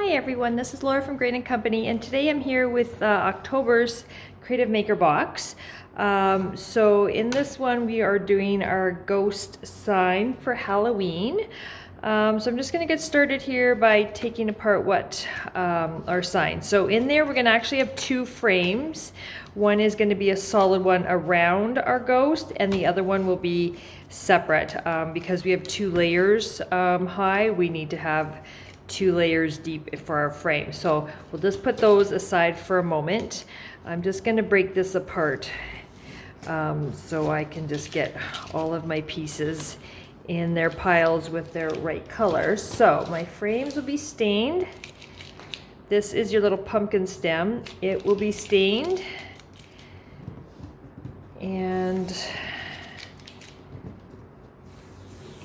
Hi everyone, this is Laura from Grain & Company, and today I'm here with October's Creative Maker box. So in this one we are doing our ghost sign for Halloween. So I'm just going to get started here by taking apart what our sign. So in there we're going to actually have two frames. One is going to be a solid one around our ghost, and the other one will be separate. Because we have two layers high, we need to have 2 layers deep for our frame. So we'll just put those aside for a moment. I'm just going to break this apart so I can just get all of my pieces in their piles with their right colors. So my frames will be stained. This is your little pumpkin stem. It will be stained. And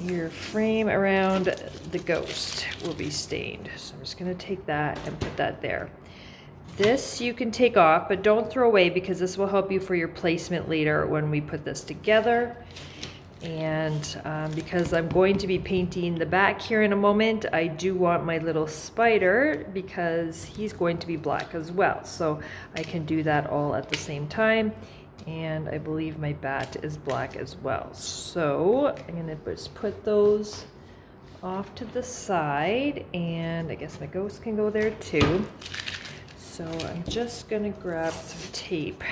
your frame around the ghost will be stained. So I'm just going to take that and put that there. This you can take off, but don't throw away because this will help you for your placement later when we put this together. And because I'm going to be painting the back here in a moment, I do want my little spider because he's going to be black as well. So I can do that all at the same time. And I believe my bat is black as well. So I'm going to just put those off to the side, and I guess my ghost can go there too. So I'm just going to grab some tape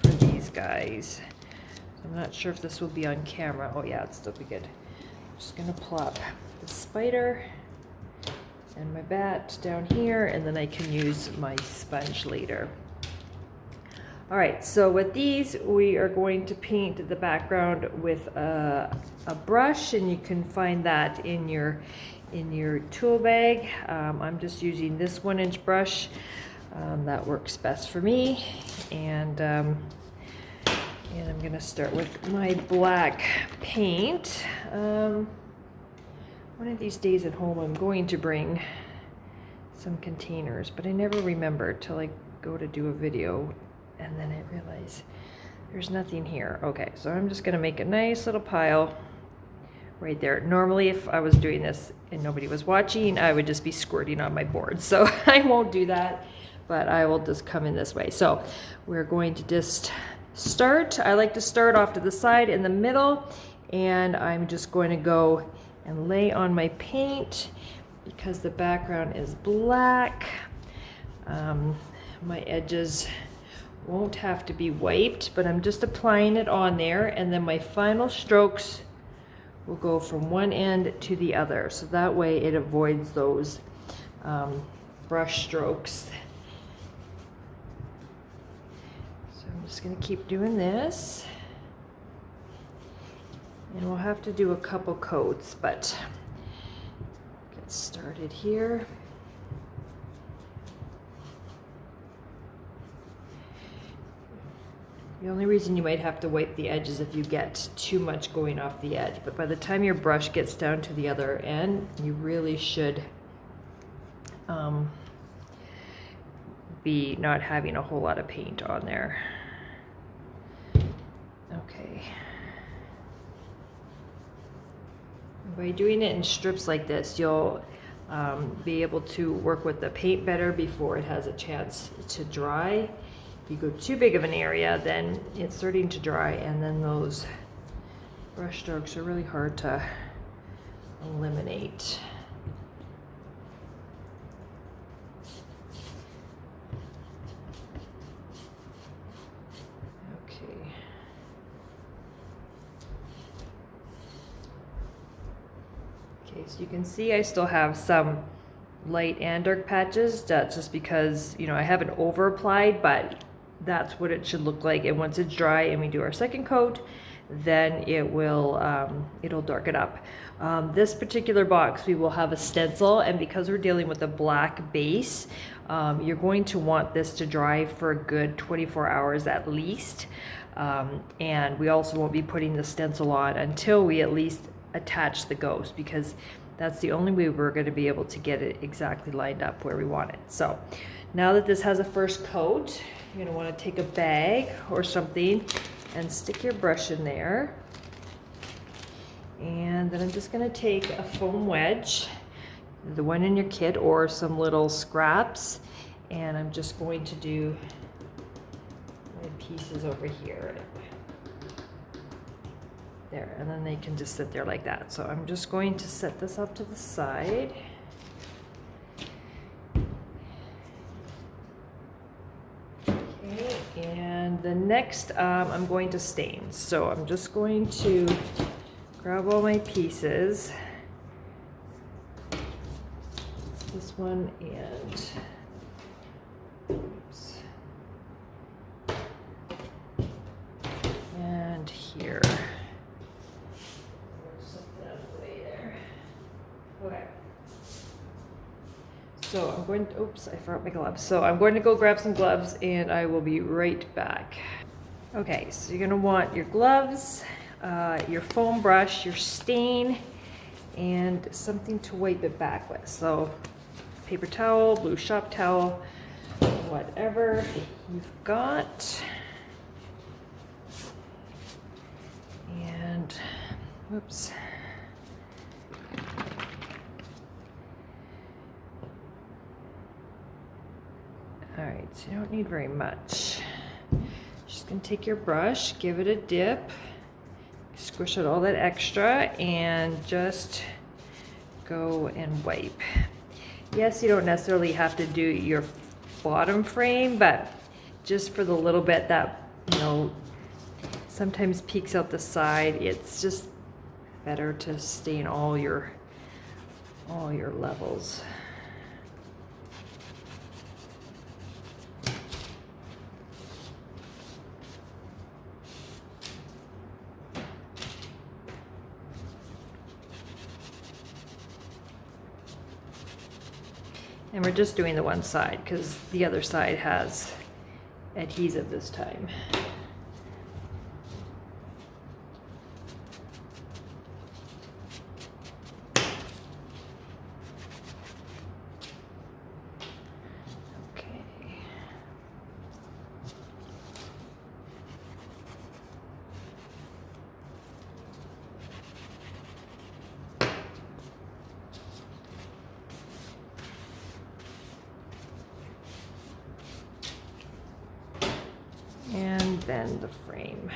for these guys. I'm not sure if this will be on camera. Oh yeah, it'll still be good. I'm just going to plop the spider and my bat down here, and then I can use my sponge later. All right, so with these, we are going to paint the background with a brush, and you can find that in your tool bag. I'm just using this 1-inch brush. That works best for me. And I'm gonna start with my black paint. One of these days at home, I'm going to bring some containers, but I never remember till I go to do a video. And then I realize there's nothing here. Okay, so I'm just gonna make a nice little pile right there. Normally, if I was doing this and nobody was watching, I would just be squirting on my board. So I won't do that, but I will just come in this way. So we're going to just start. I like to start off to the side in the middle, and I'm just going to go and lay on my paint because the background is black. My edges won't have to be wiped, but I'm just applying it on there, and then my final strokes will go from one end to the other, so that way it avoids those brush strokes. So I'm just going to keep doing this, and we'll have to do a couple coats, but get started here. The only reason you might have to wipe the edge is if you get too much going off the edge, but by the time your brush gets down to the other end, you really should be not having a whole lot of paint on there. Okay. By doing it in strips like this, you'll be able to work with the paint better before it has a chance to dry. If you go too big of an area, then it's starting to dry, and then those brush strokes are really hard to eliminate. Okay. Okay, so you can see I still have some light and dark patches. That's just because, you know, I haven't over applied, but that's what it should look like. And once it's dry and we do our second coat, then it will it'll darken up. This particular box, we will have a stencil, and because we're dealing with a black base, you're going to want this to dry for a good 24 hours at least. And we also won't be putting the stencil on until we at least attach the ghost, because that's the only way we're going to be able to get it exactly lined up where we want it. So now that this has a first coat, you're going to want to take a bag or something and stick your brush in there. And then I'm just going to take a foam wedge. the one in your kit or some little scraps. And I'm just going to do my pieces over here. There, and then they can just sit there like that. So I'm just going to set this up to the side. Okay, and the next I'm going to stain. So I'm just going to grab all my pieces. This one and oops. And here. Okay. So I'm going to, oops, I forgot my gloves. So I'm going to go grab some gloves and I will be right back. Okay, so you're gonna want your gloves, your foam brush, your stain, and something to wipe it back with. So paper towel, blue shop towel, whatever you've got. And, whoops. All right, so you don't need very much. Just gonna take your brush, give it a dip, squish out all that extra, and just go and wipe. Yes, you don't necessarily have to do your bottom frame, but just for the little bit that, you know, sometimes peeks out the side, it's just better to stain all your levels. And we're just doing the one side because the other side has adhesive this time. Okay. And then the frame.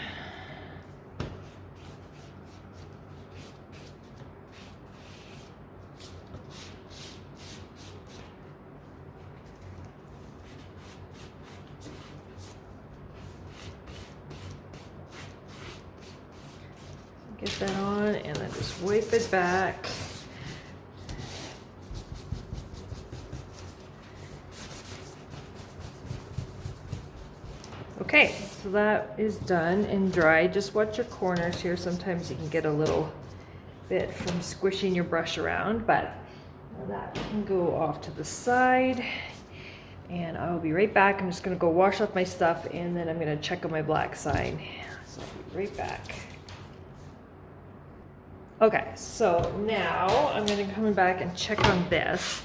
Get that on and then just wipe it back. Okay, so that is done and dry. Just watch your corners here. Sometimes you can get a little bit from squishing your brush around, but that can go off to the side. And I'll be right back. I'm just gonna go wash up my stuff and then I'm gonna check on my black sign. So I'll be right back. Okay, so now I'm gonna come back and check on this.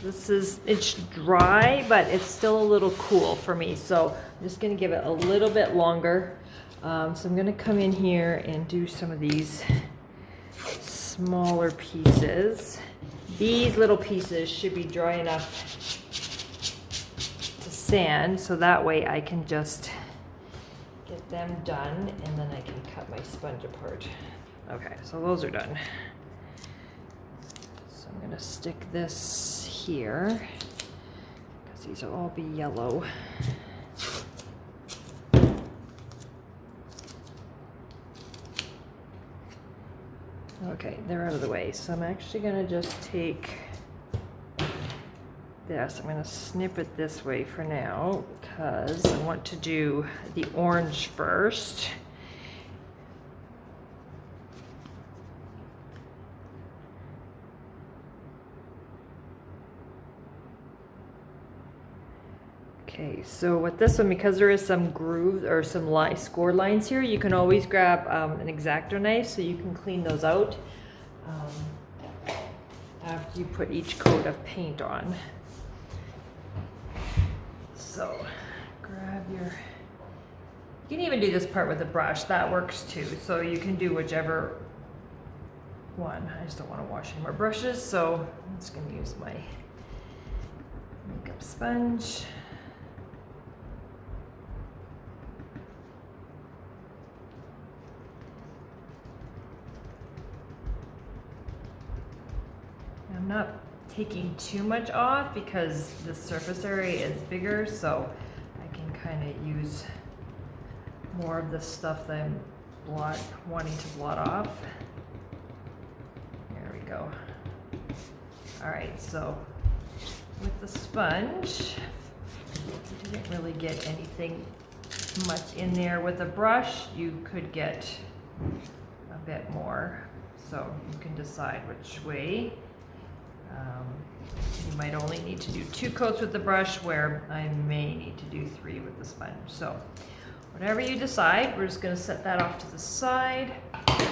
It's dry, but it's still a little cool for me. So I'm just gonna give it a little bit longer. So I'm gonna come in here and do some of these smaller pieces. These little pieces should be dry enough to sand, so that way I can just get them done and then I can cut my sponge apart. Okay, so those are done. So I'm gonna stick this here because these will all be yellow. Okay, they're out of the way. So I'm actually gonna just take this. I'm gonna snip it this way for now because I want to do the orange first. Okay, so with this one, because there is some groove or some score lines here, you can always grab an X-Acto knife so you can clean those out after you put each coat of paint on. So grab your, you can even do this part with a brush, that works too. So you can do whichever one. I just don't want to wash any more brushes, so I'm just going to use my makeup sponge. I'm not taking too much off because the surface area is bigger, so I can kind of use more of the stuff that I'm wanting to blot off. There we go. All right, so with the sponge, you didn't really get anything much in there. With a brush, you could get a bit more, so you can decide which way. You might only need to do 2 coats with the brush, where I may need to do 3 with the sponge. So whatever you decide, we're just going to set that off to the side. I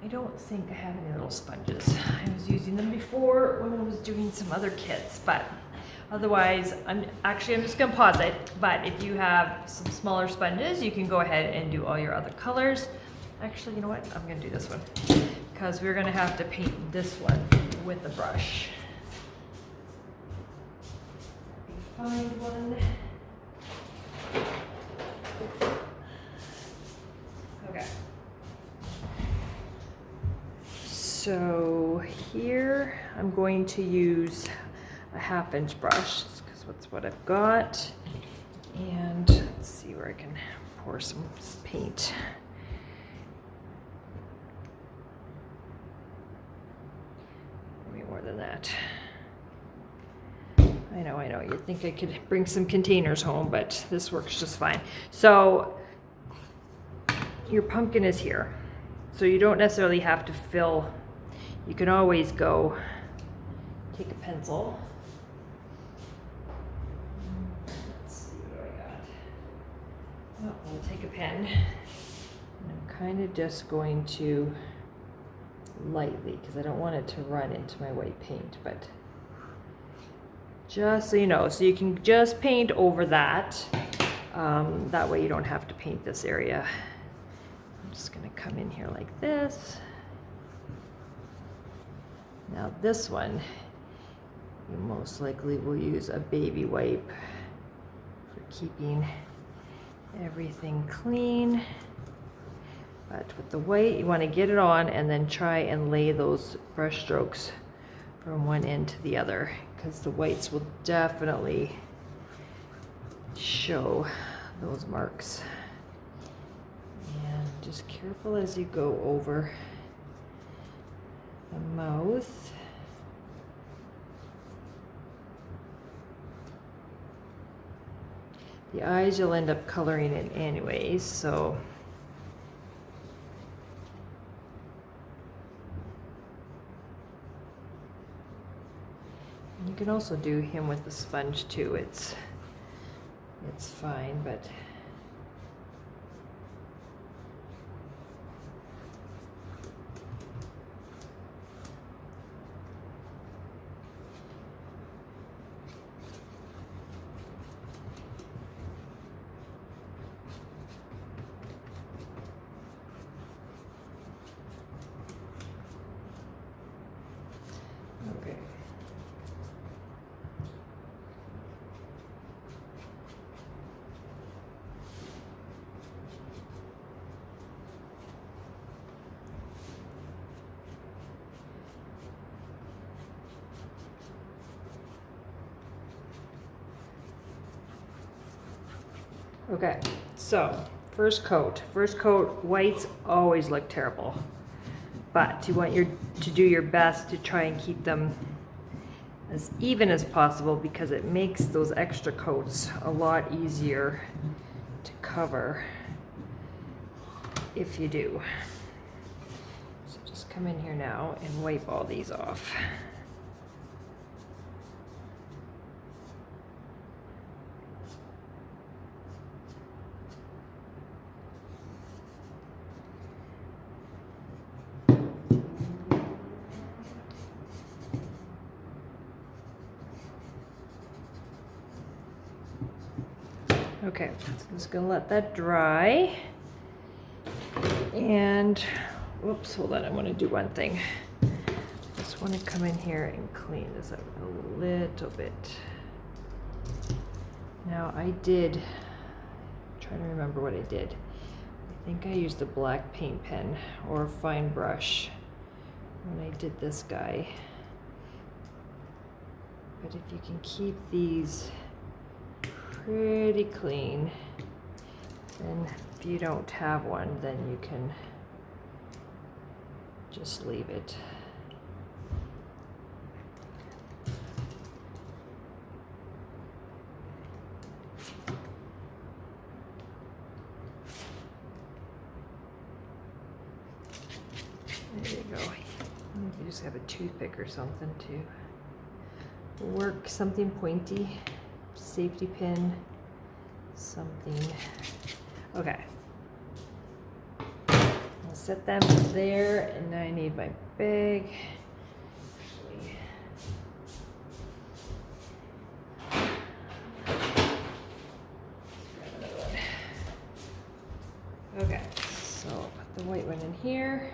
don't think I have any little sponges. I was using them before when I was doing some other kits, but otherwise, I'm just going to pause it. But if you have some smaller sponges, you can go ahead and do all your other colors. Actually, you know what? I'm going to do this one because we're going to have to paint this one with a brush. Let me find one. Okay. So here I'm going to use a 1/2 inch brush because that's what I've got. And let's see where I can pour some paint. Maybe more than that. I know, you'd think I could bring some containers home, but this works just fine. So your pumpkin is here. So you don't necessarily have to fill. You can always go take a pencil. Let's see, what do I got? Oh, we'll take a pen. And I'm kind of just going to lightly, because I don't want it to run into my white paint, but just so you know, so you can just paint over that. That way you don't have to paint this area. I'm just going to come in here like this. Now this one, you most likely will use a baby wipe for keeping everything clean. But with the white, you want to get it on and then try and lay those brush strokes from one end to the other, because the whites will definitely show those marks. And just careful as you go over the mouth. The eyes you'll end up coloring in anyways, so you can also do him with the sponge too. It's fine, but okay. Okay, so first coat, whites always look terrible, but you want to do your best to try and keep them as even as possible, because it makes those extra coats a lot easier to cover if you do. So just come in here now and wipe all these off. Okay, so I'm just gonna let that dry. And whoops, hold on, I want to do one thing. I just want to come in here and clean this up a little bit. Now I did, I'm trying to remember what I did. I think I used a black paint pen or a fine brush when I did this guy. But if you can keep these pretty clean, then if you don't have one, then you can just leave it. There you go. You just have a toothpick or something to work something pointy, safety pin, something. Okay. I'll set them there, and now I need my bag. Okay, so put the white one in here.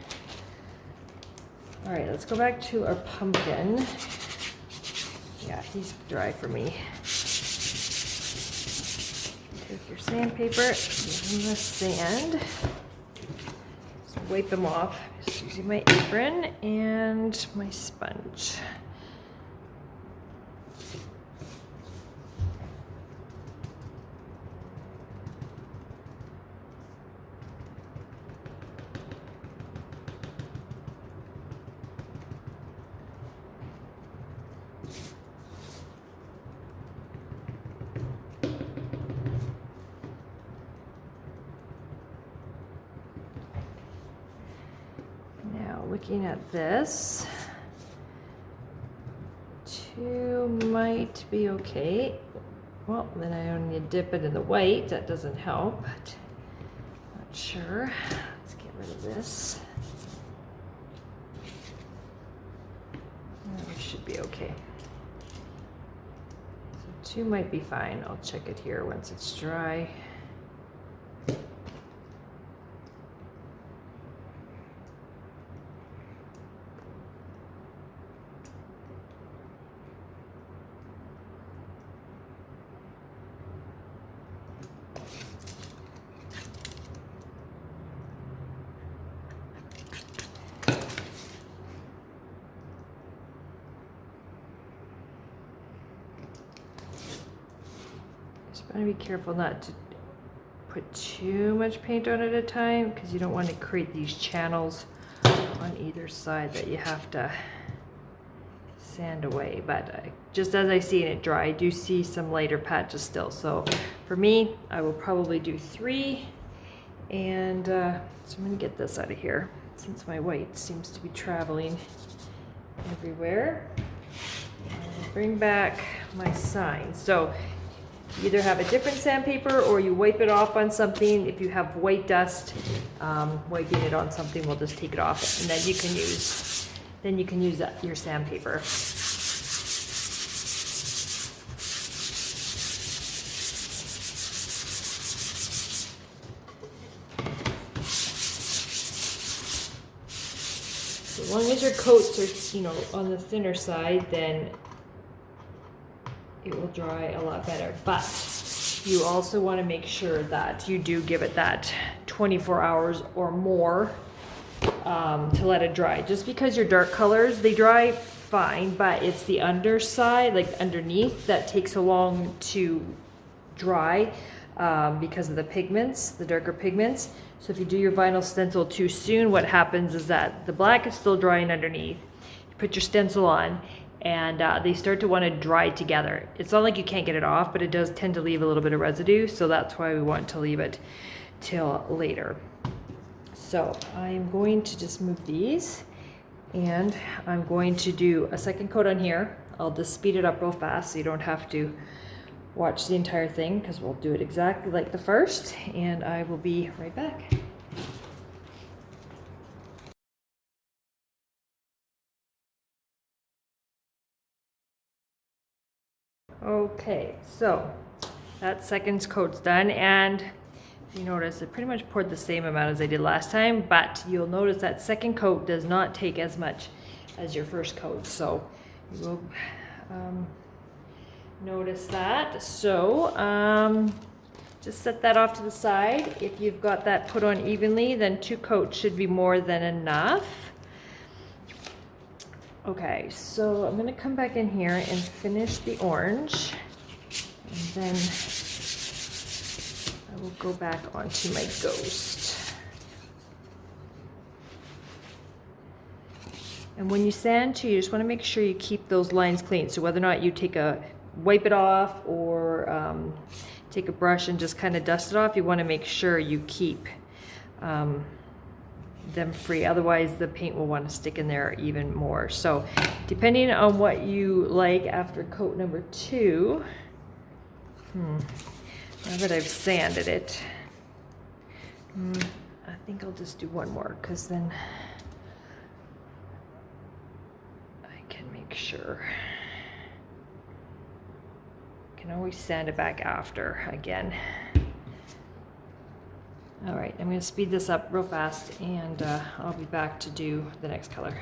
All right, let's go back to our pumpkin. Yeah, he's dry for me. Take your sandpaper, give him the sand. Just wipe them off. Just using my apron and my sponge. Looking at this, 2 might be okay. Well, then I only need to dip it in the white. That doesn't help, but not sure. Let's get rid of this. That should be okay. So 2 might be fine. I'll check it here once it's dry. Want to be careful not to put too much paint on at a time, because you don't want to create these channels on either side that you have to sand away. But just as I see it dry, I do see some lighter patches still. So for me, I will probably do 3. And so I'm going to get this out of here since my white seems to be traveling everywhere. I'll bring back my sign. So you either have a different sandpaper or you wipe it off on something. If you have white dust, wiping it on something will just take it off, and then you can use your sandpaper. So as long as your coats are, on the thinner side, then it will dry a lot better. But you also want to make sure that you do give it that 24 hours or more to let it dry. Just because your dark colors, they dry fine, but it's the underside, like underneath, that takes so long to dry because of the pigments, the darker pigments. So if you do your vinyl stencil too soon, what happens is that the black is still drying underneath. You put your stencil on, and they start to want to dry together. It's not like you can't get it off, but it does tend to leave a little bit of residue, so that's why we want to leave it till later. So I'm going to just move these, and I'm going to do a second coat on here. I'll just speed it up real fast so you don't have to watch the entire thing, because we'll do it exactly like the first, and I will be right back. Okay, so that second coat's done, and You notice I pretty much poured the same amount as I did last time, but you'll notice that second coat does not take as much as your first coat. So you will notice that. So just set that off to the side. If you've got that put on evenly, then 2 coats should be more than enough. Okay, so I'm gonna come back in here and finish the orange, and then I will go back onto my ghost. And when you sand too, you just want to make sure you keep those lines clean. So whether or not you wipe it off or take a brush and just kind of dust it off, you want to make sure you keep them free. Otherwise the paint will want to stick in there even more. So depending on what you like after coat number 2, now that I've sanded it, I think I'll just do one more, because then I can make sure. I can always sand it back after again. All right, I'm going to speed this up real fast, and I'll be back to do the next color.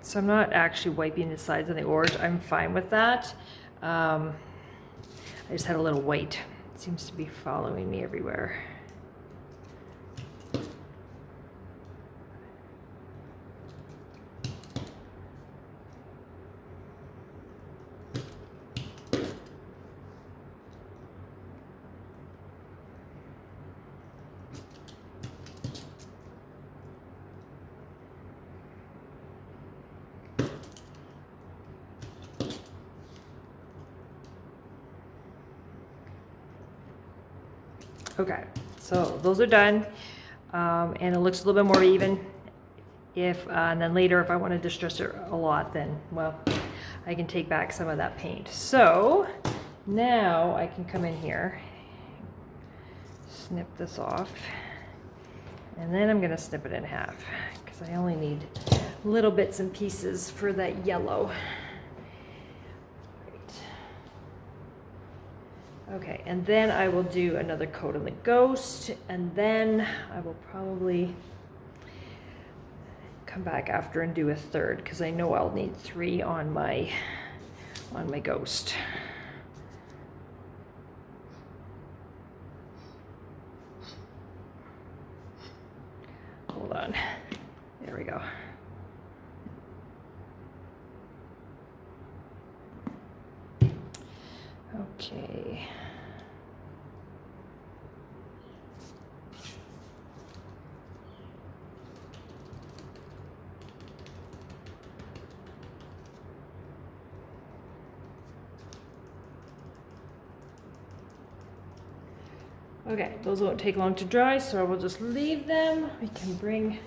So I'm not actually wiping the sides on the orange. I'm fine with that. I just had a little white. It seems to be following me everywhere. Okay, so those are done, and it looks a little bit more even. And then later, if I want to distress it a lot, then, well, I can take back some of that paint. So now I can come in here, snip this off, and then I'm going to snip it in half, because I only need little bits and pieces for that yellow. Okay, and then I will do another coat on the ghost, and then I will probably come back after and do a third, because I know I'll need 3 on my ghost. Hold on. There we go. Okay. Okay, those won't take long to dry, so I will just leave them. We can bring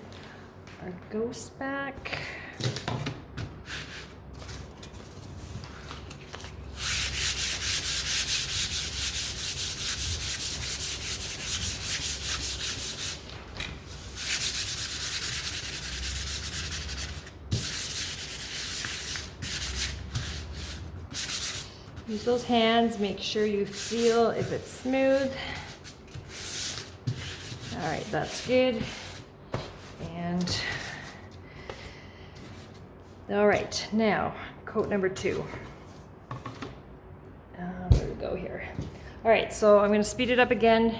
our ghost back. Use those hands, make sure you feel if it's smooth. All right, that's good. And all right, now coat number 2. Where we go here? All right, so I'm going to speed it up again,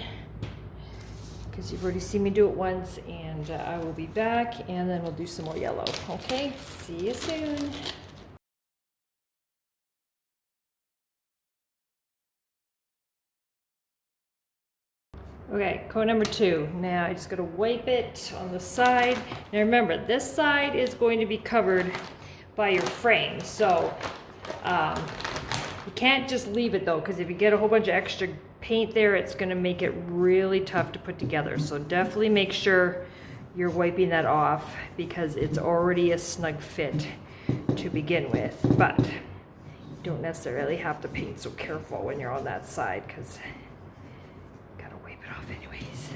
because you've already seen me do it once, and I will be back, and then we'll do some more yellow. Okay, see you soon. Okay, coat number 2. Now I just gotta wipe it on the side. Now remember, this side is going to be covered by your frame, so you can't just leave it though, because if you get a whole bunch of extra paint there, it's gonna make it really tough to put together. So definitely make sure you're wiping that off, because it's already a snug fit to begin with. But you don't necessarily have to paint so careful when you're on that side, because off anyways.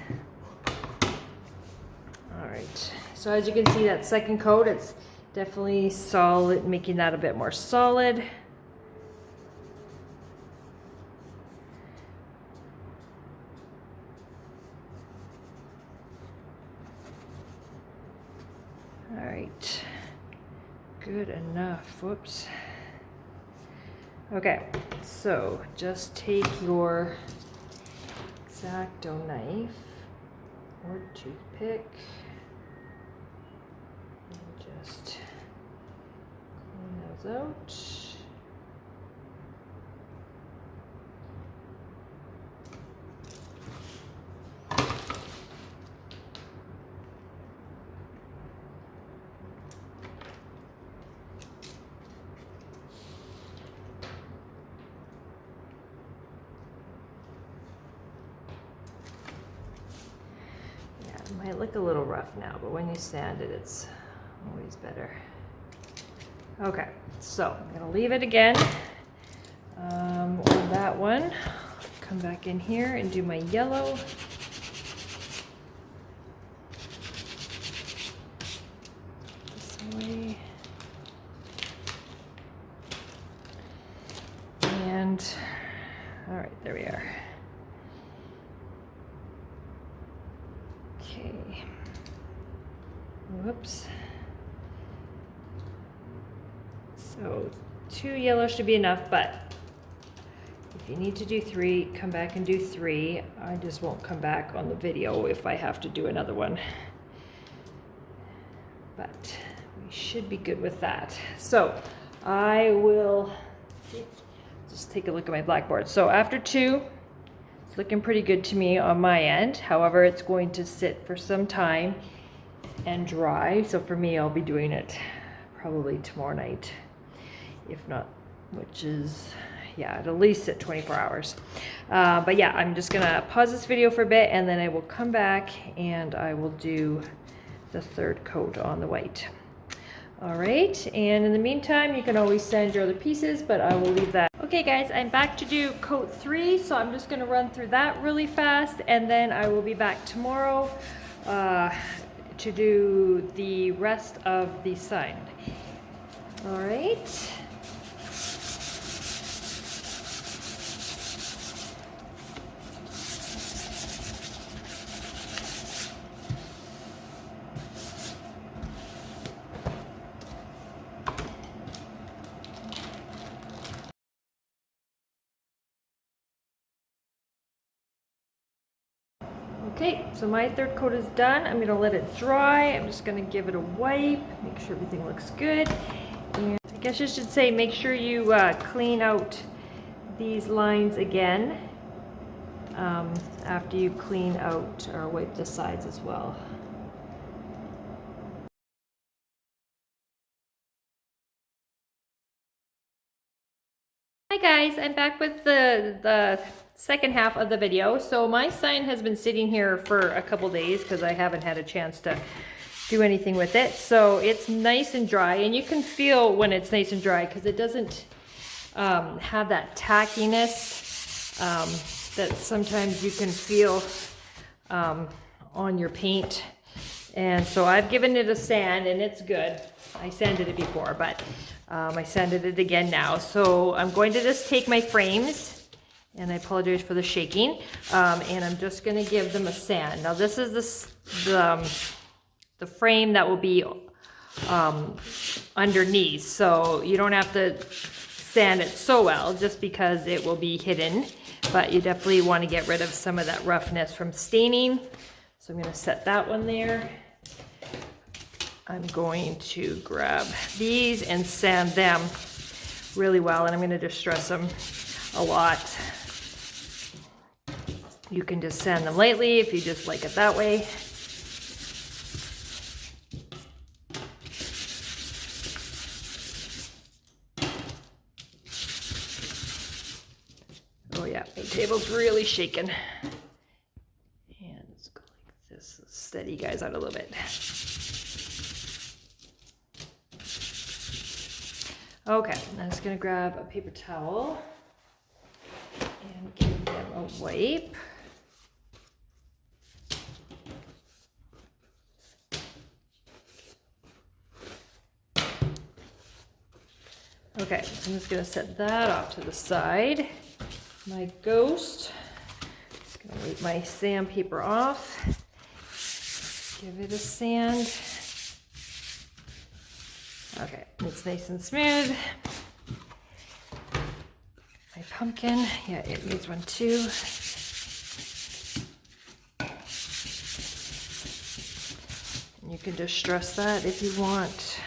All right, so as you can see, that second coat, it's definitely solid, making that a bit more solid. All right, good enough. Whoops. Okay, so just take your X-Acto knife or toothpick and just clean those out. It might look a little rough now, but when you sand it, it's always better. Okay, so I'm gonna leave it again on that one. Come back in here and do my yellow. This way. And, all right, there we are. Okay. Whoops. So 2 yellow should be enough, but if you need to do 3, come back and do 3. I just won't come back on the video if I have to do another one. But we should be good with that. So I will just take a look at my blackboard. So after 2, it's looking pretty good to me on my end. However, it's going to sit for some time and dry. So for me, I'll be doing it probably tomorrow night, if not, which is, yeah, at least at 24 hours. But yeah, I'm just gonna pause this video for a bit and then I will come back and I will do the 3rd coat on the white. All right, and in the meantime, you can always sand your other pieces, but I will leave that. Okay guys, I'm back to do coat 3, so I'm just gonna run through that really fast, and then I will be back tomorrow to do the rest of the sign. All right. Okay, so my 3rd coat is done. I'm gonna let it dry. I'm just gonna give it a wipe, make sure everything looks good. And I guess you should say, make sure you clean out these lines again after you clean out or wipe the sides as well. Hi guys, I'm back with the second half of the video. So my sign has been sitting here for a couple days because I haven't had a chance to do anything with it. So it's nice and dry, and you can feel when it's nice and dry because it doesn't have that tackiness that sometimes you can feel on your paint. And so I've given it a sand and it's good. I sanded it before, but I sanded it again now. So I'm going to just take my frames, and I apologize for the shaking, and I'm just going to give them a sand. Now this is the frame that will be underneath, so you don't have to sand it so well just because it will be hidden, but you definitely want to get rid of some of that roughness from staining. So I'm going to set that one there. I'm going to grab these and sand them really well, and I'm going to distress them a lot. You can just sand them lightly if you just like it that way. Oh yeah, my table's really shaking. And let's go like this. Steady you guys out a little bit. Okay, I'm just gonna grab a paper towel and give them a wipe. Okay, so I'm just gonna set that off to the side. My ghost, just gonna wipe my sandpaper off, give it a sand. Okay, it's nice and smooth. My pumpkin, yeah, it needs one too. You can just stress that if you want.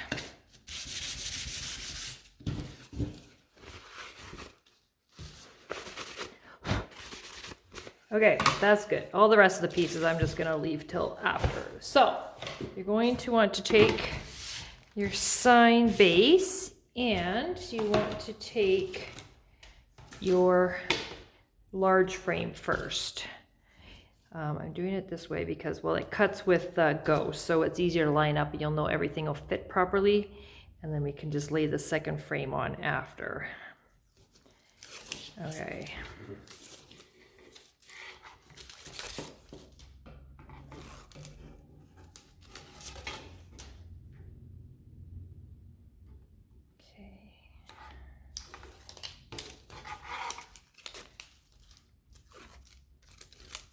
Okay, that's good. All the rest of the pieces I'm just gonna leave till after. So, you're going to want to take your sign base and you want to take your large frame first. I'm doing it this way because, well, it cuts with the ghost, so it's easier to line up and you'll know everything will fit properly. And then we can just lay the second frame on after. Okay.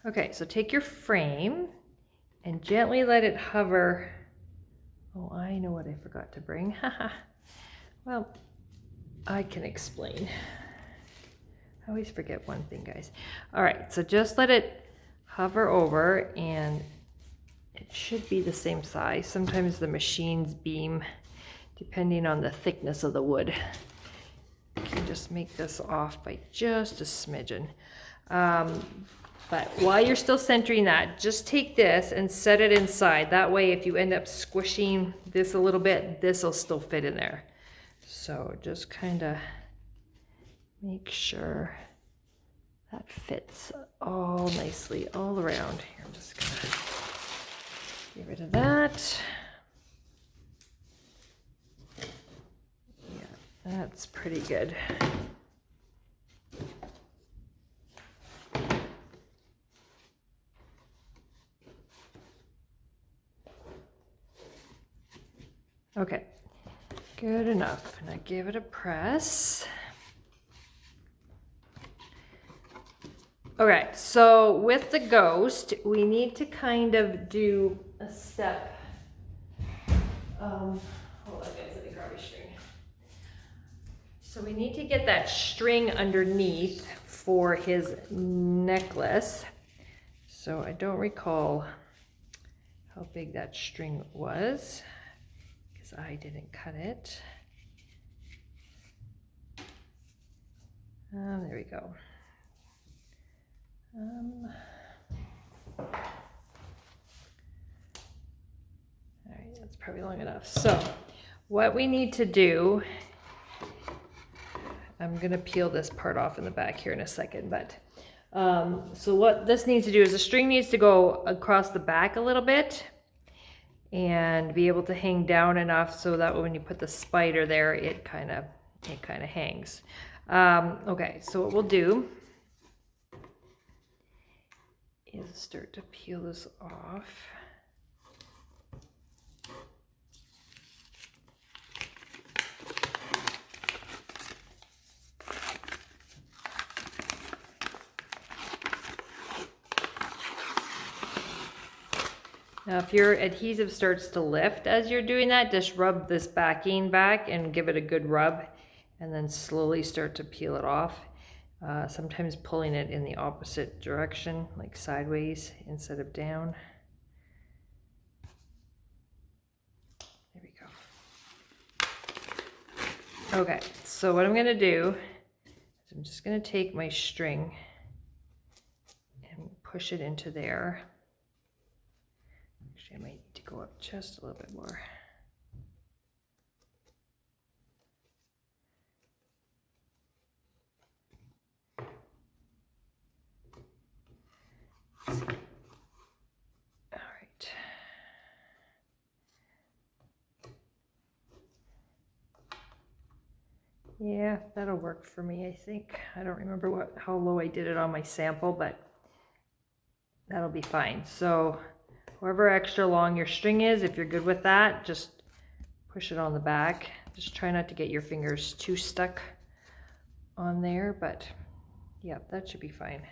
Okay, so take your frame and gently let it hover. Oh, I know what I forgot to bring. Well, I can explain. I always forget one thing, guys. All right, so just let it hover over and it should be the same size. Sometimes the machines beam depending on the thickness of the wood. You can just make this off by just a smidgen. But while you're still centering that, just take this and set it inside. That way, if you end up squishing this a little bit, this will still fit in there. So just kind of make sure that fits all nicely all around. Here, I'm just gonna get rid of that. Yeah, that's pretty good. Okay, good enough. Now give it a press. Okay, so with the ghost, we need to kind of do a step. Hold on, guys, let me grab your string. So we need to get that string underneath for his necklace. So I don't recall how big that string was, because I didn't cut it. There we go. All right, that's probably long enough. So what we need to do, I'm gonna peel this part off in the back here in a second, but so what this needs to do is the string needs to go across the back a little bit and be able to hang down enough so that when you put the spider there, it kind of hangs. Okay, so what we'll do is start to peel this off. Now, if your adhesive starts to lift as you're doing that, just rub this backing back and give it a good rub, and then slowly start to peel it off. Sometimes pulling it in the opposite direction, like sideways instead of down. There we go. Okay, so what I'm gonna do is I'm just gonna take my string and push it into there. Actually, I might need to go up just a little bit more. All right. Yeah, that'll work for me, I think. I don't remember how low I did it on my sample, but that'll be fine. So however extra long your string is, if you're good with that, just push it on the back. Just try not to get your fingers too stuck on there, but yeah, that should be fine.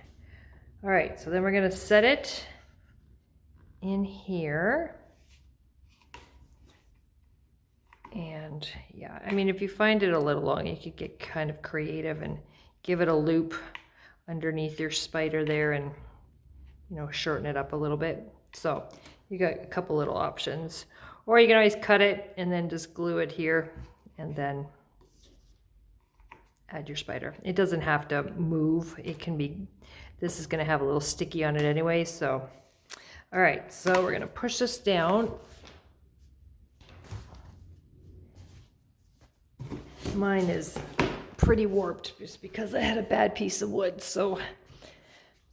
All right, so then we're gonna set it in here. And around. Yeah, I mean, if you find it a little long, you could get kind of creative and give it a loop underneath your spider there and, you know, shorten it up a little bit. So you got a couple little options. Or you can always cut it and then just glue it here and then add your spider. It doesn't have to move. It can be, this is going to have a little sticky on it anyway. So, all right, so we're going to push this down. Mine is pretty warped just because I had a bad piece of wood. So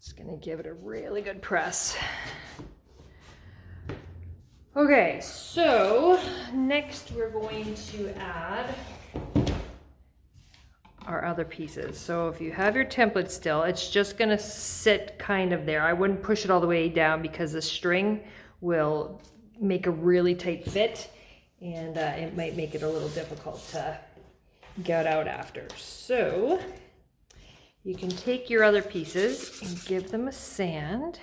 just going to give it a really good press. Okay, so next we're going to add our other pieces. So if you have your template still, it's just gonna sit kind of there. I wouldn't push it all the way down because the string will make a really tight fit and it might make it a little difficult to get out after. So you can take your other pieces and give them a sand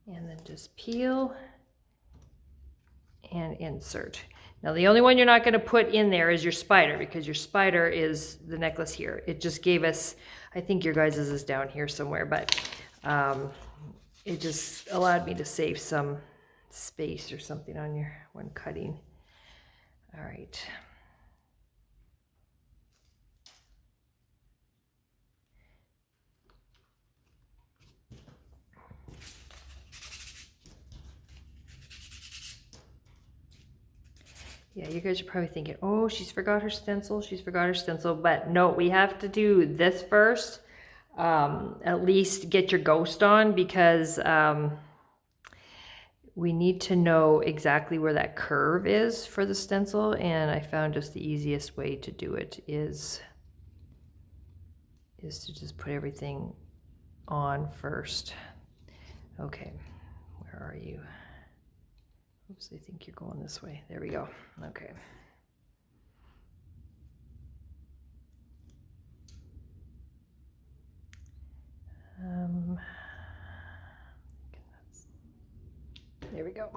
and then just peel and insert. Now the only one you're not going to put in there is your spider, because your spider is the necklace here. It just gave us, I think your guys' is down here somewhere, but it just allowed me to save some space or something on your, when cutting. All right. Yeah, you guys are probably thinking, oh, she's forgot her stencil, but no, we have to do this first. At least get your ghost on, because we need to know exactly where that curve is for the stencil, and I found just the easiest way to do it is to just put everything on first. Okay, where are you? Oops, I think you're going this way. There we go. Okay. There we go.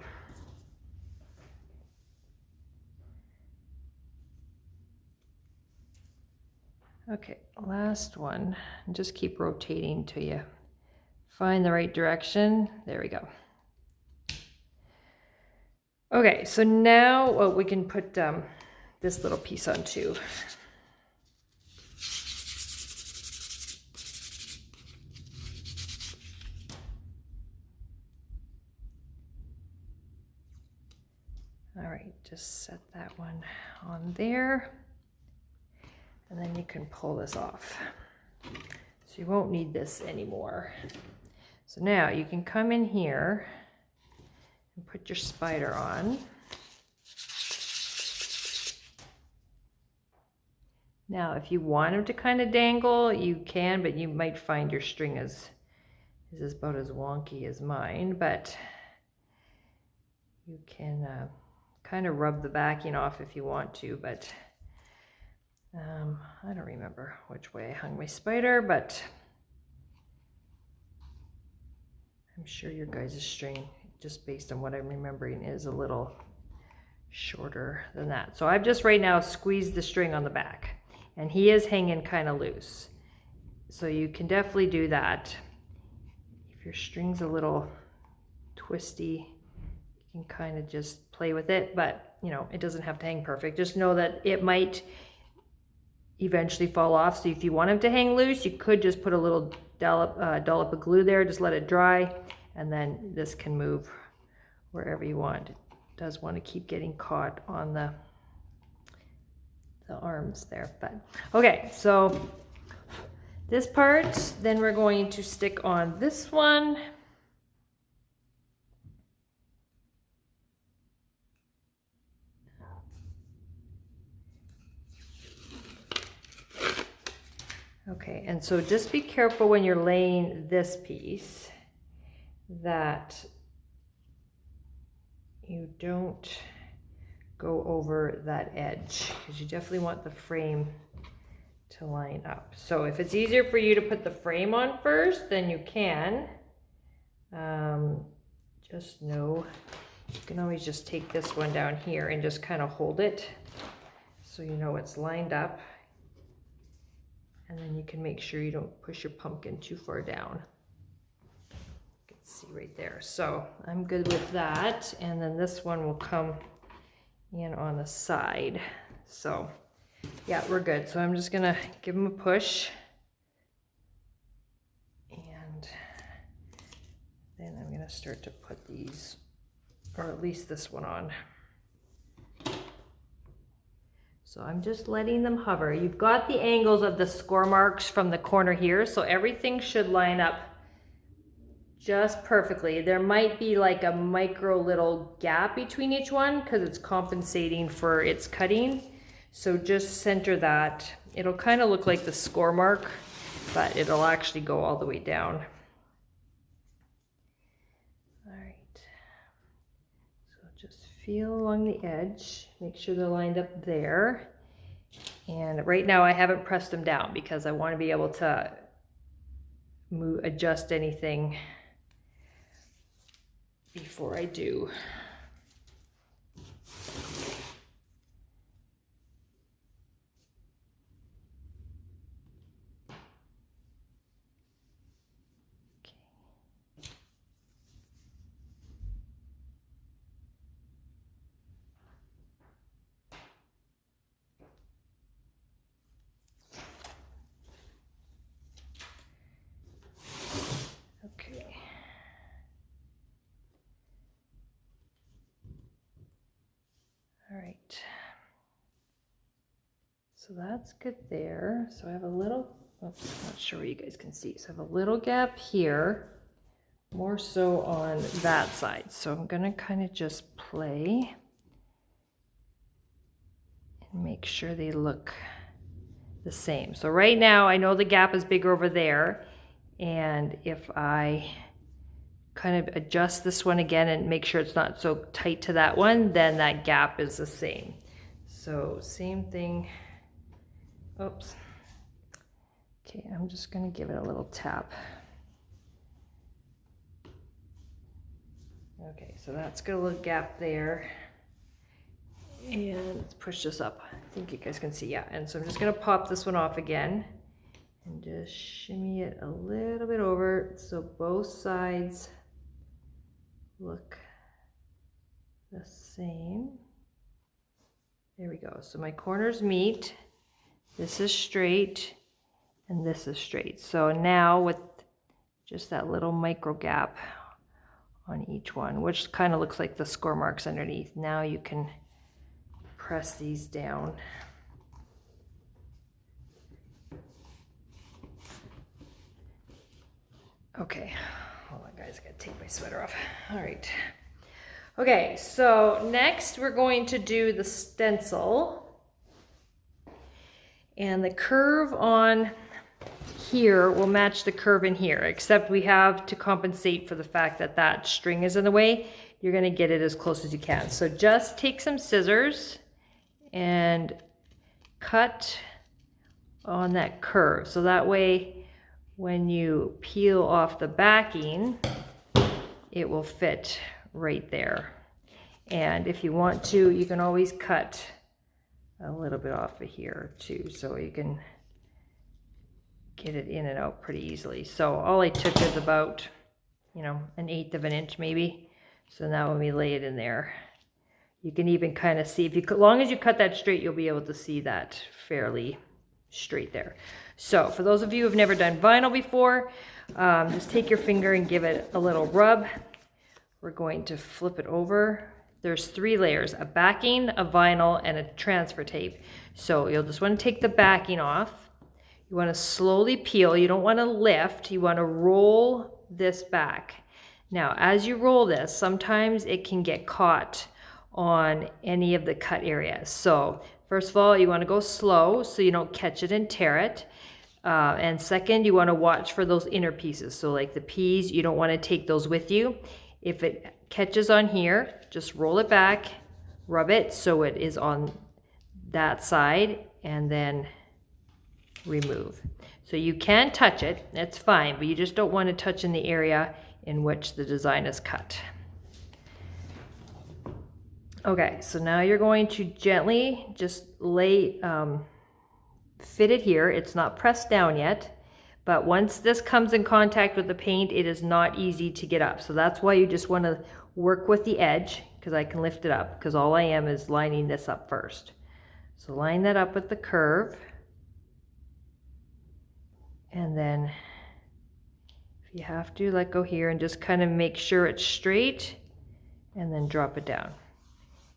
Okay, last one. And just keep rotating till you find the right direction. There we go. Okay, so now we can put this little piece on too. All right, just set that one on there, and then you can pull this off. So you won't need this anymore. So now you can come in here and put your spider on. Now, if you want him to kind of dangle, you can, but you might find your string is about as wonky as mine, but you can kind of rub the backing off if you want to, but I don't remember which way I hung my spider, but I'm sure your guys' string, just based on what I'm remembering, is a little shorter than that. So I've just right now squeezed the string on the back, and he is hanging kind of loose. So you can definitely do that. If your string's a little twisty, you can kind of just play with it, but you know, it doesn't have to hang perfect. Just know that it might eventually fall off. So if you want him to hang loose, you could just put a little dollop of glue there, just let it dry, and then this can move wherever you want. It does want to keep getting caught on the arms there, but okay, so this part, then we're going to stick on this one. Okay, and so just be careful when you're laying this piece that you don't go over that edge, because you definitely want the frame to line up. So if it's easier for you to put the frame on first, then you can. Just know You can always just take this one down here and just kind of hold it so you know it's lined up. And then you can make sure you don't push your pumpkin too far down. You can see right there. So I'm good with that. And then this one will come in on the side. So yeah, we're good. So I'm just gonna give them a push. And then I'm gonna start to put these, or at least this one on. So I'm just letting them hover. You've got the angles of the score marks from the corner here, so everything should line up just perfectly. There might be like a micro little gap between each one because it's compensating for its cutting. So just center that. It'll kind of look like the score mark, but it'll actually go all the way down. All right. So just feel along the edge, make sure they're lined up there. And right now I haven't pressed them down because I want to be able to adjust anything before I do. All right, so that's good there. So I have a little, oops, not sure what you guys can see. So I have a little gap here, more so on that side. So I'm gonna kind of just play and make sure they look the same. So right now I know the gap is bigger over there, and if I kind of adjust this one again and make sure it's not so tight to that one, then that gap is the same. So same thing. Oops. Okay, I'm just going to give it a little tap. Okay, so that's got a little gap there. And let's push this up. I think you guys can see, yeah. And so I'm just going to pop this one off again and just shimmy it a little bit over so both sides look the same. There we go. So my corners meet. This is straight and this is straight. So now with just that little micro gap on each one, which kind of looks like the score marks underneath, now you can press these down. Okay. Hold on guys, I gotta take my sweater off. All right. Okay, so next we're going to do the stencil. And the curve on here will match the curve in here, except we have to compensate for the fact that that string is in the way. You're gonna get it as close as you can. So just take some scissors and cut on that curve. So that way, when you peel off the backing, it will fit right there. And if you want to, you can always cut a little bit off of here too, so you can get it in and out pretty easily. So all I took is about, you know, 1/8 of an inch maybe. So now when we lay it in there, you can even kind of see, as long as you cut that straight, you'll be able to see that fairly straight there. So for those of you who've never done vinyl before, just take your finger and give it a little rub. We're going to flip it over. There's 3 layers, a backing, a vinyl, and a transfer tape. So you'll just want to take the backing off. You want to slowly peel. You don't want to lift. You want to roll this back. Now, as you roll this, sometimes it can get caught on any of the cut areas. So first of all, you want to go slow so you don't catch it and tear it. And second, you want to watch for those inner pieces. So like the peas, you don't want to take those with you. If it catches on here, just roll it back, rub it so it is on that side, and then remove. So you can touch it, that's fine, but you just don't want to touch in the area in which the design is cut. Okay, so now you're going to gently just fit it here. It's not pressed down yet, but once this comes in contact with the paint, it is not easy to get up. So that's why you just want to work with the edge, because I can lift it up, because all I am is lining this up first. So line that up with the curve. And then if you have to, let go here and just kind of make sure it's straight, and then drop it down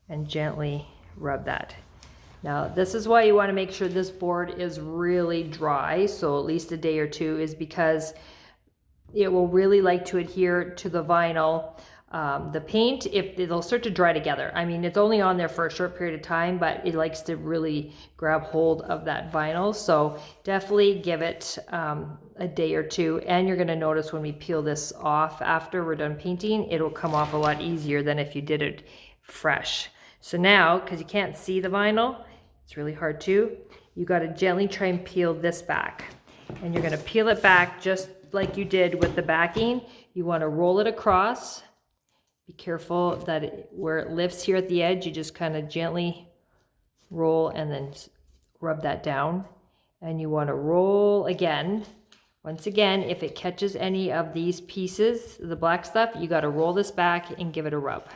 and gently rub that. Now, this is why you want to make sure this board is really dry, so at least a day or two, is because it will really like to adhere to the vinyl. The paint, if they'll start to dry together. I mean, it's only on there for a short period of time, but it likes to really grab hold of that vinyl. So definitely give it a day or two. And you're gonna notice when we peel this off after we're done painting, it'll come off a lot easier than if you did it fresh. So now, because you can't see the vinyl, it's really hard to, you gotta gently try and peel this back. And you're gonna peel it back just like you did with the backing. You wanna roll it across. Be careful that where it lifts here at the edge, you just kind of gently roll and then rub that down. And you want to roll again. Once again, if it catches any of these pieces, the black stuff, you got to roll this back and give it a rub.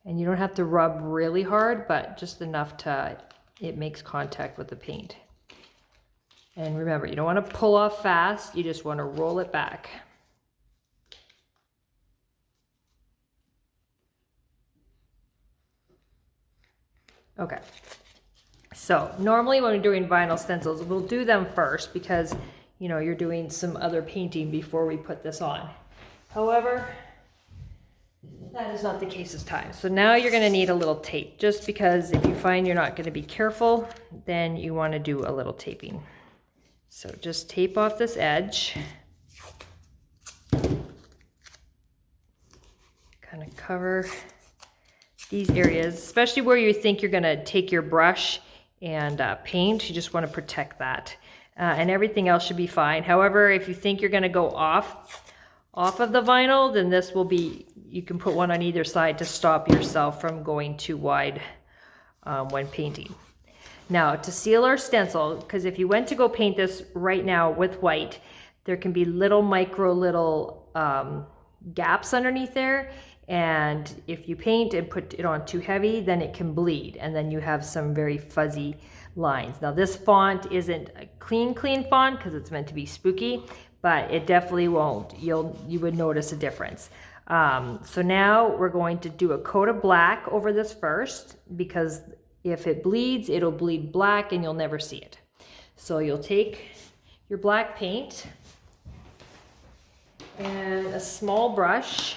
And you don't have to rub really hard, but just enough to, it makes contact with the paint. And remember, you don't want to pull off fast, you just want to roll it back. Okay, so normally when we're doing vinyl stencils, we'll do them first because, you know, you're doing some other painting before we put this on. However, that is not the case this time. So now you're gonna need a little tape, just because if you find you're not gonna be careful, then you wanna do a little taping. So just tape off this edge. Kind of cover these areas, especially where you think you're gonna take your brush and paint. You just wanna protect that. And everything else should be fine. However, if you think you're gonna go off of the vinyl, then this will be, you can put one on either side to stop yourself from going too wide when painting. Now, to seal our stencil, because if you went to go paint this right now with white, there can be little gaps underneath there. And if you paint and put it on too heavy, then it can bleed, and then you have some very fuzzy lines. Now this font isn't a clean font because it's meant to be spooky, but it definitely won't. You would notice a difference. So now we're going to do a coat of black over this first, because if it bleeds, it'll bleed black and you'll never see it. So you'll take your black paint and a small brush.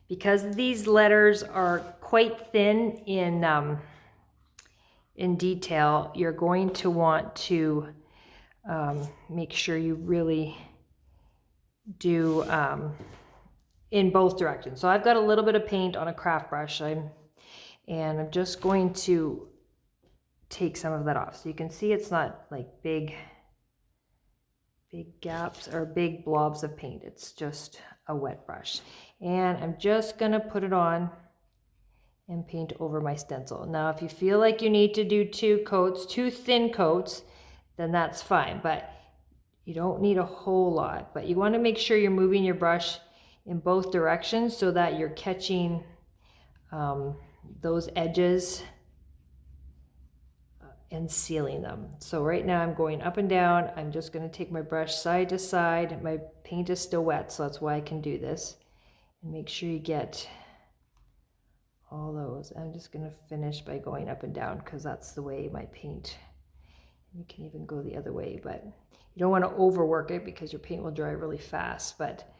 Because these letters are quite thin in detail, you're going to want to make sure you really do in both directions. So I've got a little bit of paint on a craft brush, and I'm just going to take some of that off. So you can see it's not like big gaps or big blobs of paint. It's just a wet brush. And I'm just gonna put it on and paint over my stencil. Now, if you feel like you need to do two thin coats, then that's fine, but you don't need a whole lot. But you wanna make sure you're moving your brush in both directions so that you're catching those edges and sealing them. So right now I'm going up and down. I'm just gonna take my brush side to side. My paint is still wet, so that's why I can do this. And make sure you get all those. I'm just gonna finish by going up and down because that's the way my paint, you can even go the other way, but you don't wanna overwork it because your paint will dry really fast, but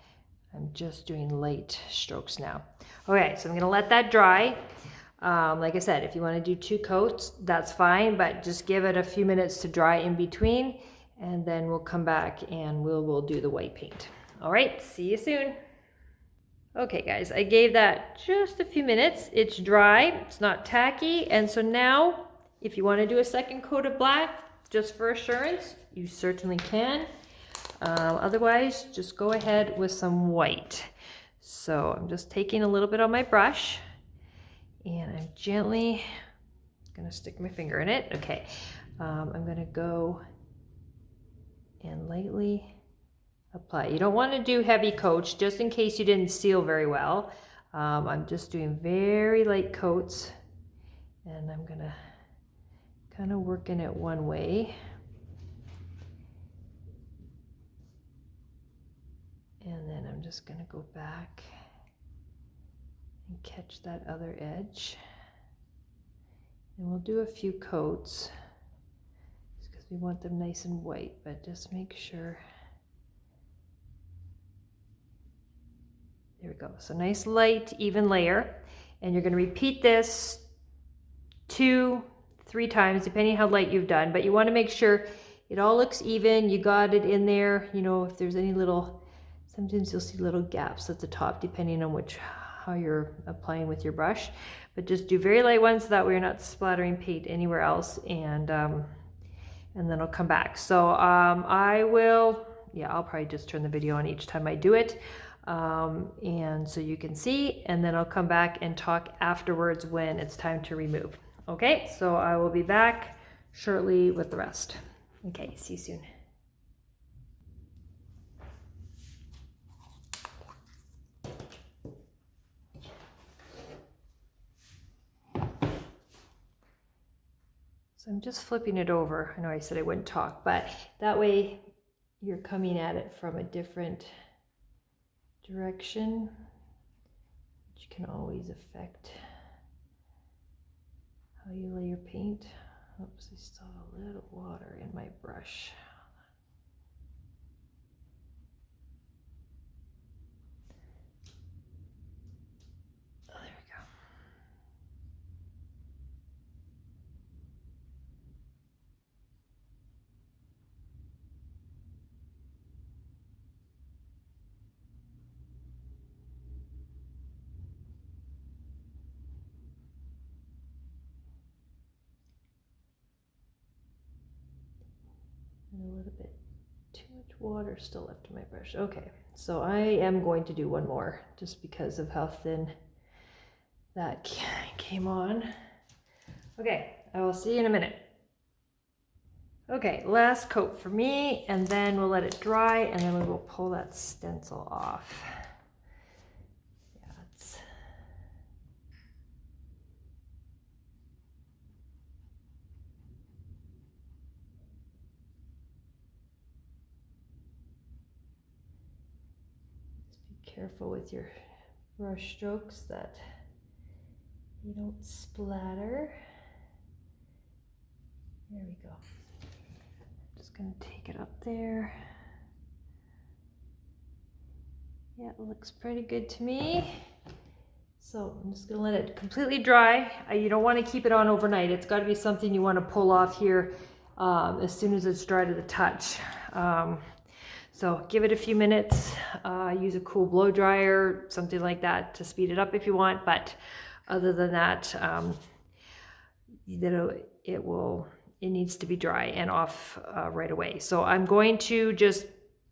I'm just doing light strokes now. Okay, so I'm gonna let that dry. Like I said, if you wanna do 2 coats, that's fine, but just give it a few minutes to dry in between, and then we'll come back and we'll do the white paint. All right, see you soon. Okay guys, I gave that just a few minutes. It's dry, it's not tacky, and so now if you want to do a second coat of black just for assurance, you certainly can. Otherwise, just go ahead with some white. So I'm just taking a little bit on my brush, And I'm gently gonna stick my finger in it. Okay, I'm gonna go and lightly apply. You don't want to do heavy coats just in case you didn't seal very well. I'm just doing very light coats, and I'm gonna kind of working it one way. And then I'm just gonna go back and catch that other edge. And we'll do a few coats because we want them nice and white, but just make sure. There we go. So nice light, even layer. And you're gonna repeat this 2, 3 times, depending how light you've done, but you wanna make sure it all looks even. You got it in there. You know, if there's any little, sometimes you'll see little gaps at the top depending on how you're applying with your brush. But just do very light ones so that way you're not splattering paint anywhere else, and then I'll come back. So I'll probably just turn the video on each time I do it. And so you can see, and then I'll come back and talk afterwards when it's time to remove. Okay, so I will be back shortly with the rest. Okay, see you soon. So I'm just flipping it over. I know I said I wouldn't talk, but that way you're coming at it from a different direction, which can always affect how you lay your paint. Oops, I still have a little water in my brush. Oh, there we go. And a little bit too much water still left in my brush. Okay, so I am going to do one more just because of how thin that came on. Okay, I will see you in a minute. Okay, last coat for me, and then we'll let it dry, and then we will pull that stencil off. Yeah, it's... Just be careful with your brush strokes that you don't splatter. There we go. Just gonna take it up there. Yeah, it looks pretty good to me. So I'm just gonna let it completely dry. You don't want to keep it on overnight. It's got to be something you want to pull off here as soon as it's dry to the touch. So give it a few minutes. Use a cool blow dryer, something like that to speed it up if you want. But other than that, it needs to be dry and off right away. So I'm going to just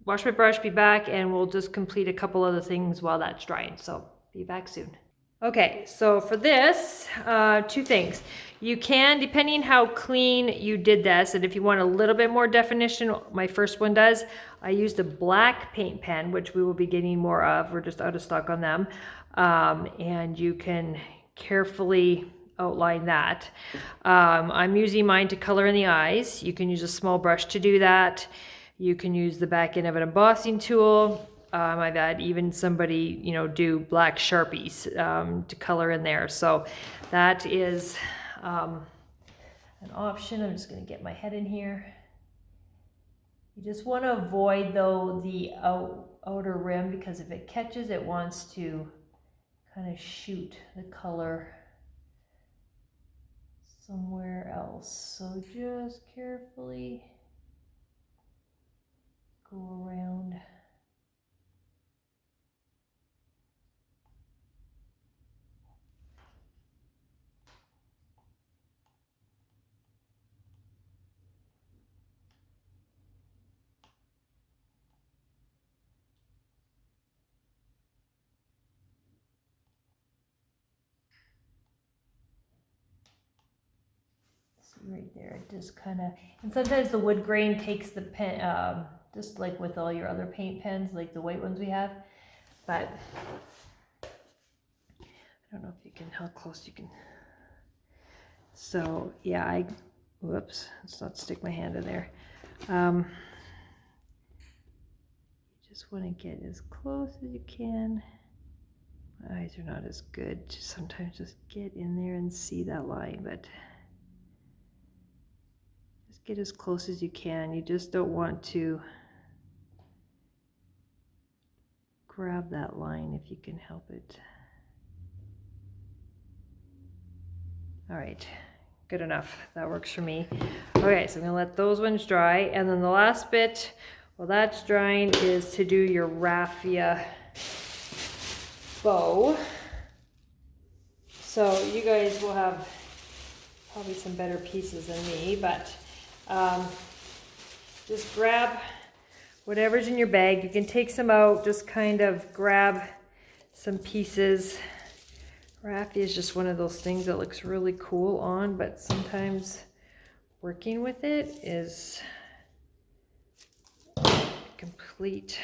wash my brush, be back, and we'll just complete a couple other things while that's drying. So be back soon. Okay, so for this, 2 things. You can, depending how clean you did this, and if you want a little bit more definition, my first one does, I used a black paint pen, which we will be getting more of. We're just out of stock on them. And you can carefully outline that. I'm using mine to color in the eyes. You can use a small brush to do that. You can use the back end of an embossing tool. I've had even somebody, do black Sharpies to color in there. So that is an option. I'm just going to get my head in here. You just want to avoid, though, the outer rim, because if it catches, it wants to kind of shoot the color somewhere else. So just carefully go around. See right there, it just kind of, and sometimes the wood grain takes the pen, just like with all your other paint pens, like the white ones we have, but I don't know if you can, how close you can. So yeah, whoops, let's not stick my hand in there. You just want to get as close as you can. My eyes are not as good. Sometimes just get in there and see that line, but just get as close as you can. You just don't want to grab that line if you can help it. All right, good enough. That works for me. Okay, so I'm gonna let those ones dry. And then the last bit, while that's drying, is to do your raffia bow. So you guys will have probably some better pieces than me, but just grab whatever's in your bag. You can take some out, just kind of grab some pieces. Raffia is just one of those things that looks really cool on, but sometimes working with it is a complete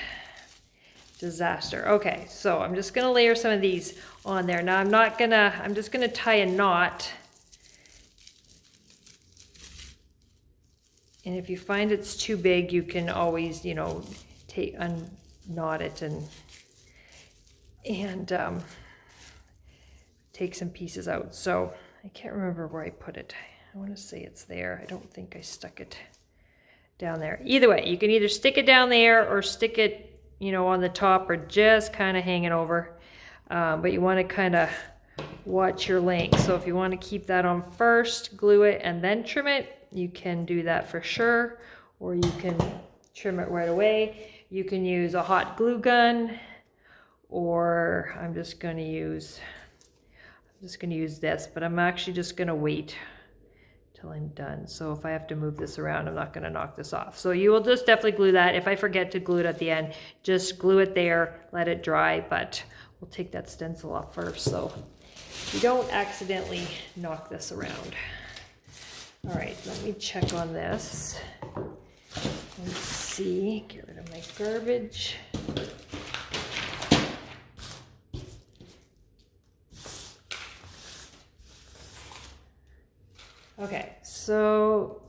disaster. Okay, so I'm just gonna layer some of these on there. Now I'm just gonna tie a knot. And if you find it's too big, you can always, unknot it and take some pieces out. So I can't remember where I put it. I want to say it's there. I don't think I stuck it down there. Either way, you can either stick it down there or stick it, on the top or just kind of hanging over. But you want to kind of watch your length. So if you want to keep that on first, glue it and then trim it, you can do that for sure. Or you can trim it right away. You can use a hot glue gun, or I'm just going to use this, but I'm actually just going to wait till I'm done. So if I have to move this around, I'm not going to knock this off. So you will just definitely glue that. If I forget to glue it at the end, just glue it there, let it dry, but we'll take that stencil off first so you don't accidentally knock this around. All right, let me check on this and see. Get rid of my garbage. Okay, so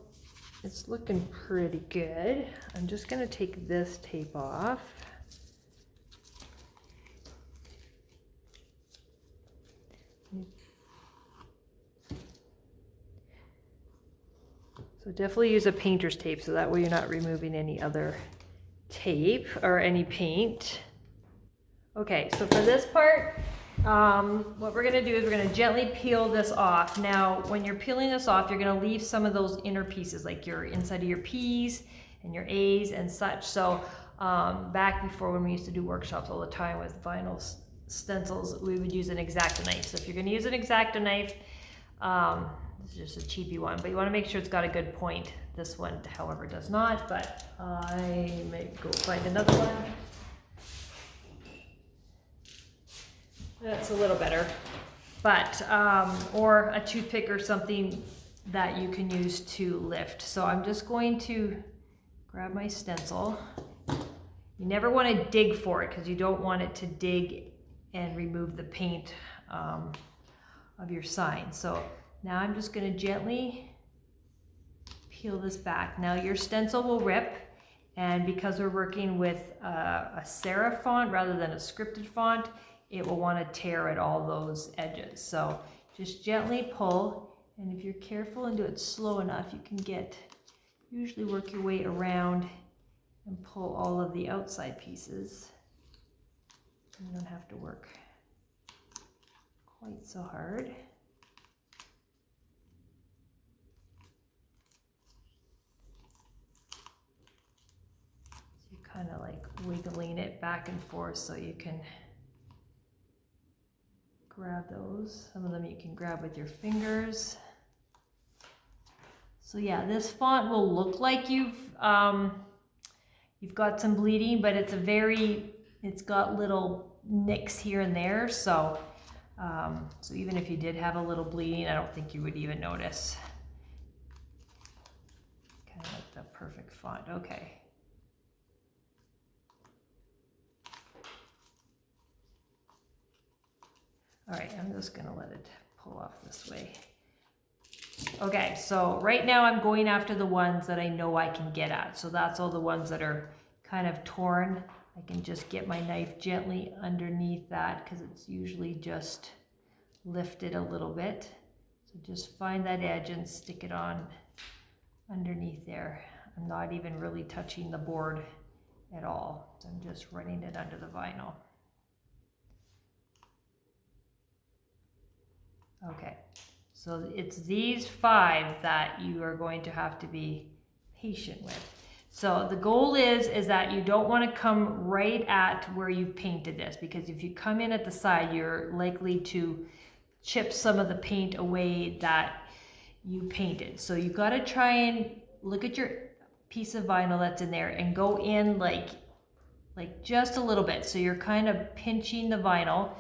it's looking pretty good. I'm just going to take this tape off. So definitely use a painter's tape so that way you're not removing any other tape or any paint. Okay, so for this part, what we're gonna do is we're gonna gently peel this off. Now, when you're peeling this off, you're gonna leave some of those inner pieces, like your inside of your P's and your A's and such. So back before, when we used to do workshops all the time with vinyl stencils, we would use an X-Acto knife. So if you're gonna use an X-Acto knife, this is just a cheapy one, but you wanna make sure it's got a good point. This one, however, does not, but I may go find another one. That's a little better, but, or a toothpick or something that you can use to lift. So I'm just going to grab my stencil. You never want to dig for it because you don't want it to dig and remove the paint of your sign. So now I'm just going to gently peel this back. Now your stencil will rip, and because we're working with a serif font rather than a scripted font, it will want to tear at all those edges. So just gently pull, and if you're careful and do it slow enough, you can usually work your way around and pull all of the outside pieces. You don't have to work quite so hard. So you're kind of like wiggling it back and forth so you can grab those. Some of them you can grab with your fingers. So yeah, this font will look like you've got some bleeding, but it's got little nicks here and there. So, so even if you did have a little bleeding, I don't think you would even notice. perfect font. Okay. All right, I'm just gonna let it pull off this way. Okay, so right now I'm going after the ones that I know I can get at. So that's all the ones that are kind of torn. I can just get my knife gently underneath that because it's usually just lifted a little bit. So just find that edge and stick it on underneath there. I'm not even really touching the board at all. So I'm just running it under the vinyl. Okay, so it's these 5 that you are going to have to be patient with. So the goal is that you don't want to come right at where you painted this, because if you come in at the side, you're likely to chip some of the paint away that you painted. So you got to try and look at your piece of vinyl that's in there and go in like just a little bit. So you're kind of pinching the vinyl.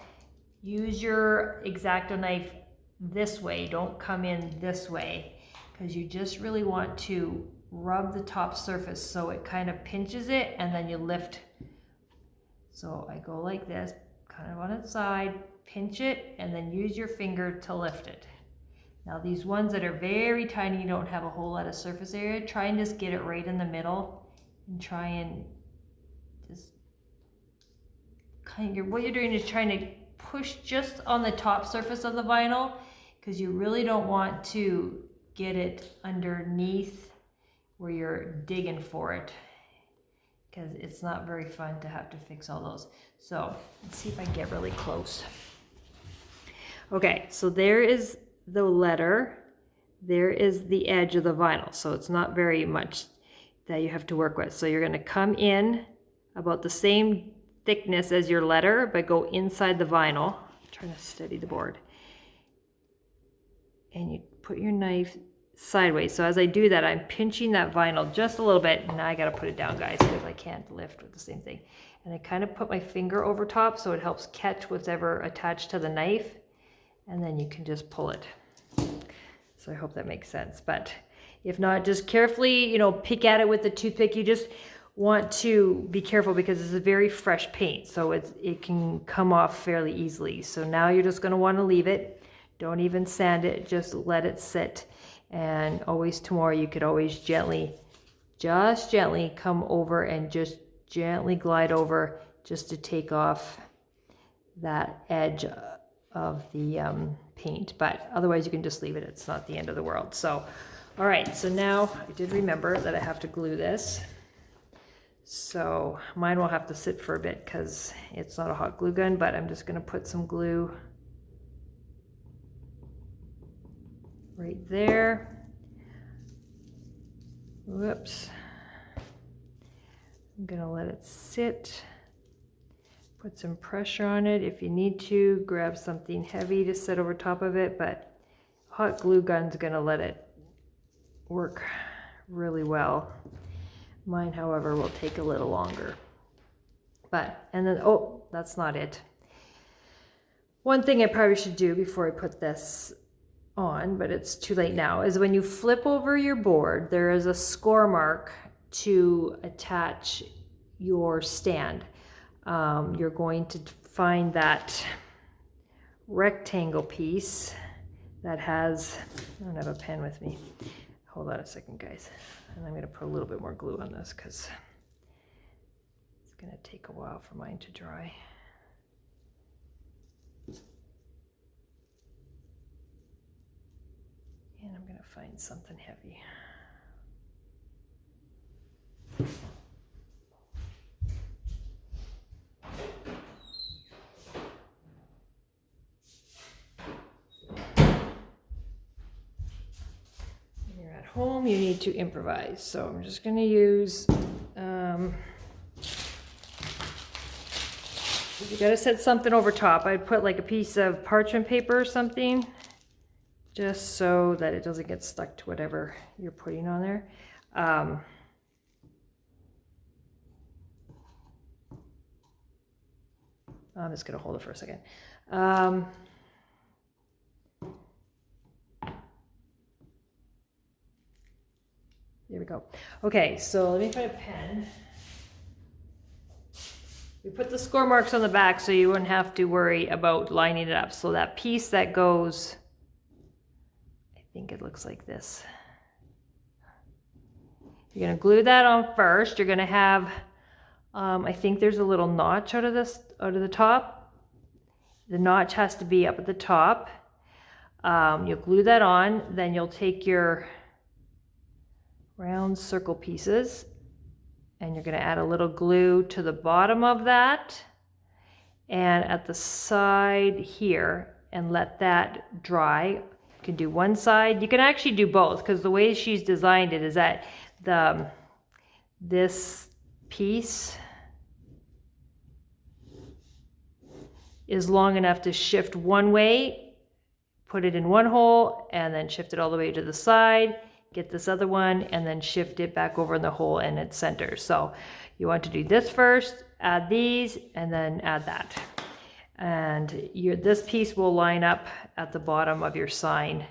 Use your X-Acto knife this way, don't come in this way, because you just really want to rub the top surface so it kind of pinches it, and then you lift. So I go like this, kind of on its side, pinch it, and then use your finger to lift it. Now these ones that are very tiny, you don't have a whole lot of surface area, try and just get it right in the middle and try and just kind of, what you're doing is trying to push just on the top surface of the vinyl, because you really don't want to get it underneath where you're digging for it, because it's not very fun to have to fix all those. So let's see if I can get really close. Okay, so there is the letter, there is the edge of the vinyl, so it's not very much that you have to work with. So you're going to come in about the same thickness as your letter, but go inside the vinyl. I'm trying to steady the board. And you put your knife sideways. So as I do that, I'm pinching that vinyl just a little bit. Now I got to put it down, guys, because I can't lift with the same thing. And I kind of put my finger over top so it helps catch whatever attached to the knife. And then you can just pull it. So I hope that makes sense. But if not, just carefully, you know, pick at it with the toothpick. You just want to be careful because it's a very fresh paint, so it can come off fairly easily. So now you're just going to want to leave it. Don't even sand it, just let it sit. And always tomorrow you could always gently come over and just gently glide over just to take off that edge of the paint. But otherwise you can just leave it. It's not the end of the world. So all right, so now I did remember that I have to glue this. So mine will have to sit for a bit because it's not a hot glue gun, but I'm just going to put some glue right there. Whoops. I'm going to let it sit. Put some pressure on it. If you need to, grab something heavy to sit over top of it, but hot glue gun's going to let it work really well. Mine, however, will take a little longer. And then, oh, that's not it. One thing I probably should do before I put this on, but it's too late now, is when you flip over your board, there is a score mark to attach your stand. You're going to find that rectangle piece that has, I don't have a pen with me. Hold on a second, guys. And I'm going to put a little bit more glue on this because it's going to take a while for mine to dry. And I'm going to find something heavy. Home, you need to improvise. So I'm just going to use, you got to set something over top. I'd put like a piece of parchment paper or something, just so that it doesn't get stuck to whatever you're putting on there. I'm just going to hold it for a second. There we go. Okay, so let me find a pen. We put the score marks on the back so you wouldn't have to worry about lining it up. So that piece that goes, I think it looks like this. You're gonna glue that on first. You're gonna have, I think there's a little notch out of the top. The notch has to be up at the top. You'll glue that on, then you'll take your round circle pieces and you're going to add a little glue to the bottom of that and at the side here and let that dry. You can do one side. You can actually do both because the way she's designed it is that this piece is long enough to shift one way, put it in one hole, and then shift it all the way to the side, get this other one, and then shift it back over in the hole in its center. So you want to do this first, add these, and then add that. And this piece will line up at the bottom of your sign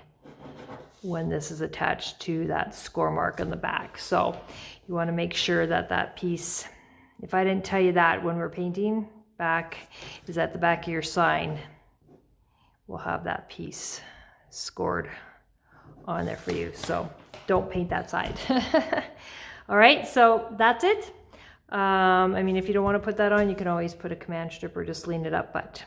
when this is attached to that score mark on the back. So you want to make sure that that piece, if I didn't tell you that when we're painting, back is at the back of your sign, we'll have that piece scored on there for you. So don't paint that side. All right, so that's it. I mean, if you don't want to put that on, you can always put a command strip or just lean it up, but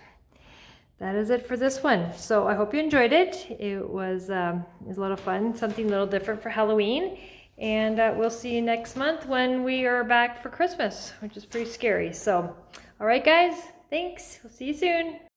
that is it for this one. So I hope you enjoyed it. It was a lot of fun, something a little different for Halloween. And we'll see you next month when we are back for Christmas, which is pretty scary. So, all right, guys, thanks. We'll see you soon.